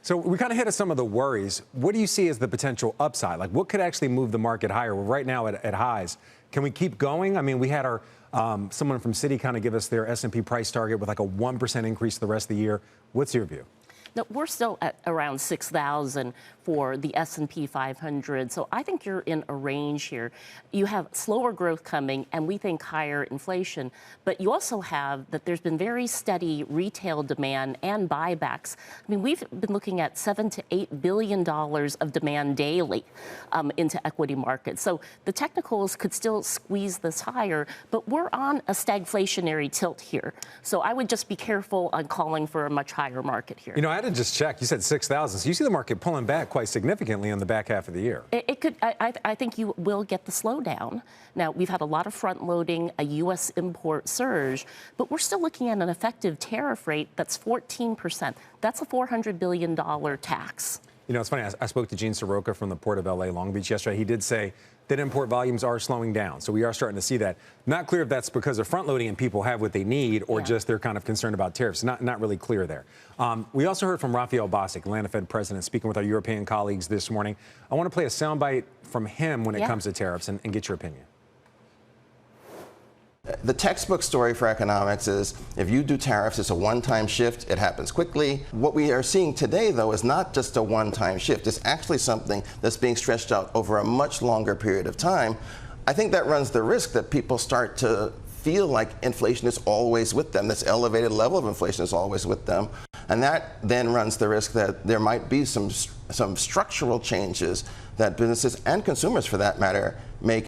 So we kind of hit on some of the worries. What do you see as the potential upside? Like, what could actually move the market higher? We're right now at highs. Can we keep going? I mean, we had our someone from Citi kind of give us their S&P price target with like a 1% increase the rest of the year. What's your view? No, we're still at around 6,000 for the S&P 500. So I think you're in a range here. You have slower growth coming, and we think higher inflation. But you also have that there's been very steady retail demand and buybacks. I mean, we've been looking at $7 to $8 billion of demand daily into equity markets. So the technicals could still squeeze this higher, but we're on a stagflationary tilt here. So I would just be careful on calling for a much higher market here. You know, I had to just check. You said 6,000. So you see the market pulling back quite significantly on the back half of the year. It could. I think you will get the slowdown. Now, we've had a lot of front loading, a U.S. import surge, but we're still looking at an effective tariff rate that's 14%. That's a $400 billion tax. You know, it's funny. I spoke to Gene Soroka from the Port of L.A. Long Beach yesterday. He did say that import volumes are slowing down. So we are starting to see that. Not clear if that's because of front loading and people have what they need or just they're kind of concerned about tariffs. Not really clear there. We also heard from Raphael Bostic, Atlanta Fed president, speaking with our European colleagues this morning. I want to play a soundbite from him when it comes to tariffs and get your opinion. The textbook story for economics is if you do tariffs, it's a one-time shift. It happens quickly. What we are seeing today, though, is not just a one-time shift. It's actually something that's being stretched out over a much longer period of time. I think that runs the risk that people start to feel like inflation is always with them. This elevated level of inflation is always with them. And that then runs the risk that there might be some structural changes that businesses and consumers, for that matter, make.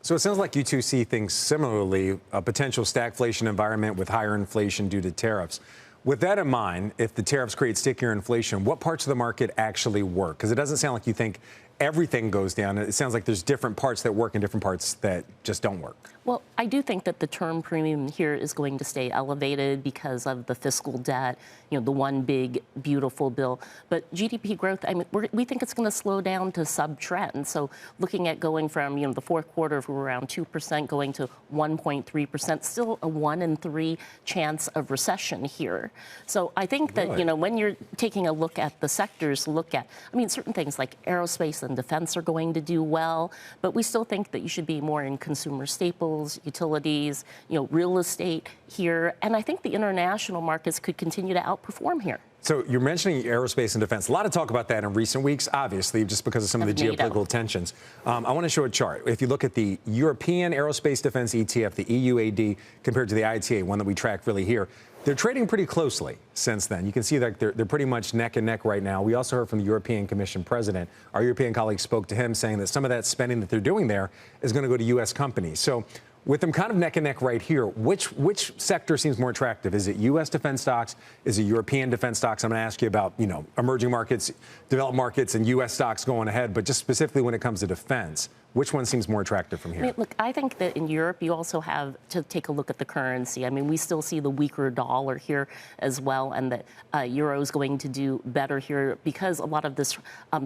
So it sounds like you two see things similarly, a potential stagflation environment with higher inflation due to tariffs. With that in mind, if the tariffs create stickier inflation, what parts of the market actually work? Because it doesn't sound like you think everything goes down. It sounds like there's different parts that work and different parts that just don't work. Well, I do think that the term premium here is going to stay elevated because of the fiscal debt, you know, the one big, beautiful bill. But GDP growth, I mean, we think it's going to slow down to sub-trend. So looking at going from, you know, the fourth quarter, if we were around 2%, going to 1.3%, still a 1 in 3 chance of recession here. So I think that, you know, when you're taking a look at the sectors, I mean, certain things like aerospace and defense are going to do well, but we still think that you should be more in consumer staples, utilities, you know, real estate here. And I think the international markets could continue to outperform here. So you're mentioning aerospace and defense. A lot of talk about that in recent weeks, obviously, just because of some of the geopolitical tensions. I want to show a chart. If you look at the European Aerospace Defense ETF, the EUAD, compared to the ITA, one that we track really here, they're trading pretty closely since then. You can see that they're pretty much neck and neck right now. We also heard from the European Commission president. Our European colleague spoke to him saying that some of that spending that they're doing there is going to go to U.S. companies. So with them kind of neck and neck right here, which sector seems more attractive? Is it U.S. defense stocks? Is it European defense stocks? I'm going to ask you about, you know, emerging markets, developed markets, and U.S. stocks going ahead. But just specifically when it comes to defense, which one seems more attractive from here? I mean, look, I think that in Europe, you also have to take a look at the currency. I mean, we still see the weaker dollar here as well, and the euro is going to do better here because a lot of this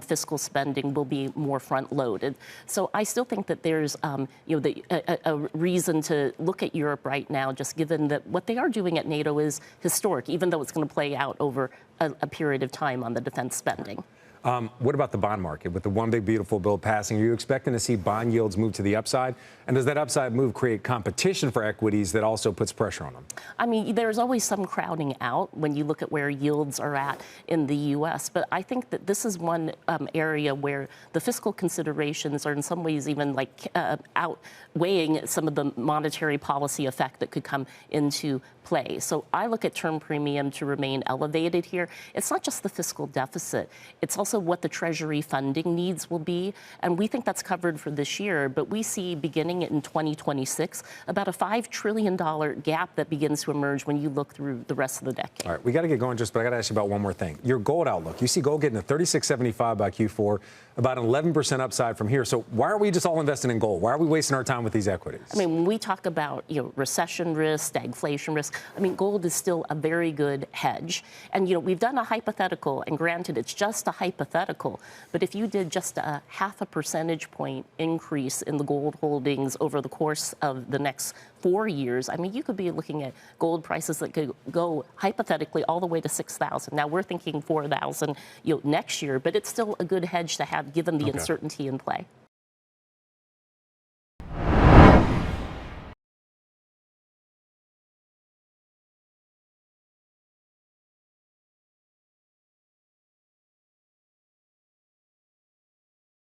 fiscal spending will be more front-loaded. So I still think that there's, you know, a reason to look at Europe right now, just given that what they are doing at NATO is historic, even though it's going to play out over a period of time on the defense spending. What about the bond market? With the one big beautiful bill passing, are you expecting to see bond yields move to the upside? And does that upside move create competition for equities that also puts pressure on them? I mean, there's always some crowding out when you look at where yields are at in the U.S. But I think that this is one area where the fiscal considerations are in some ways even like outweighing some of the monetary policy effect that could come into play. So I look at term premium to remain elevated here. It's not just the fiscal deficit. It's also what the Treasury funding needs will be. And we think that's covered for this year. But we see beginning in 2026 about a $5 trillion gap that begins to emerge when you look through the rest of the decade. All right, we got to get going, but I got to ask you about one more thing. Your gold outlook. You see gold getting to $36.75 by Q4, about an 11% upside from here. So why are we just all investing in gold? Why are we wasting our time with these equities? I mean, when we talk about, you know, recession risk, stagflation risk, I mean, gold is still a very good hedge. And, you know, we've done a hypothetical, and granted, it's just a hypothetical, but if you did just a 0.5 percentage point increase in the gold holdings over the course of the next 4 years, I mean, you could be looking at gold prices that could go hypothetically all the way to 6,000. Now we're thinking 4,000, you know, next year, but it's still a good hedge to have given the uncertainty in play.